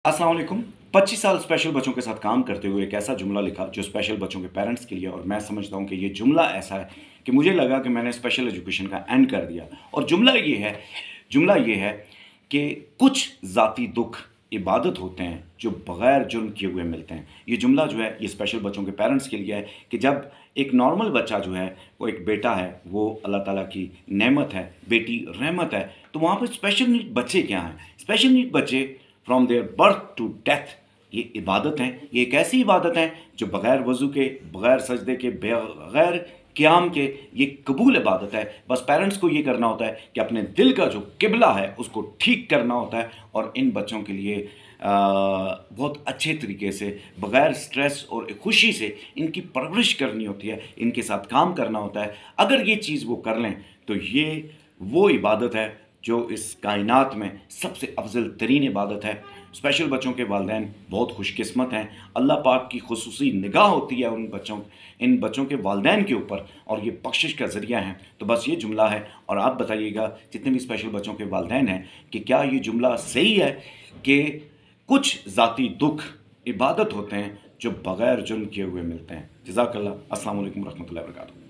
अस्सलाम वालेकुम। 25 साल स्पेशल बच्चों के साथ काम करते हुए एक ऐसा जुमला लिखा जो स्पेशल बच्चों के पेरेंट्स के लिए, और मैं समझता हूँ कि ये जुमला ऐसा है कि मुझे लगा कि मैंने स्पेशल एजुकेशन का एंड कर दिया। और जुमला ये है कि कुछ ज़ाती दुख इबादत होते हैं जो बग़ैर जुर्म किए हुए मिलते हैं। ये जुमला जो है ये स्पेशल बच्चों के पेरेंट्स के लिए है कि जब एक नॉर्मल बच्चा जो है वो एक बेटा है, वो अल्लाह ताला की नेमत है, बेटी रहमत है, तो वहाँ पर स्पेशल नीड बच्चे क्या हैं? स्पेशल नीड बच्चे from their birth to death ये इबादत हैं। ये एक ऐसी इबादत है जो बग़ैर वज़ू के, बग़ैर सजदे के, बग़ैर क़याम के ये कबूल इबादत है। बस पेरेंट्स को ये करना होता है कि अपने दिल का जो किबला है उसको ठीक करना होता है और इन बच्चों के लिए बहुत अच्छे तरीके से बग़ैर स्ट्रेस और खुशी से इनकी परवरिश करनी होती है, इनके साथ काम करना होता है। अगर ये चीज़ वो कर लें तो ये वो इबादत है जो इस कायनात में सबसे अफजल तरीन इबादत है। स्पेशल बच्चों के वालिदैन बहुत खुशकिस्मत हैं। अल्लाह पाक की खुसूसी निगाह होती है इन बच्चों के वालिदैन के ऊपर, और ये बख्शिश का ज़रिया हैं। तो बस ये जुमला है, और आप बताइएगा जितने भी स्पेशल बच्चों के वालिदैन हैं कि क्या ये जुमला सही है कि कुछ ज़ाती दुख इबादत होते हैं जो बग़ैर जुर्म किए हुए मिलते हैं। जज़ाकल्लाह। अस्सलाम वालेकुम रहमतुल्लाहि व बरकातहू।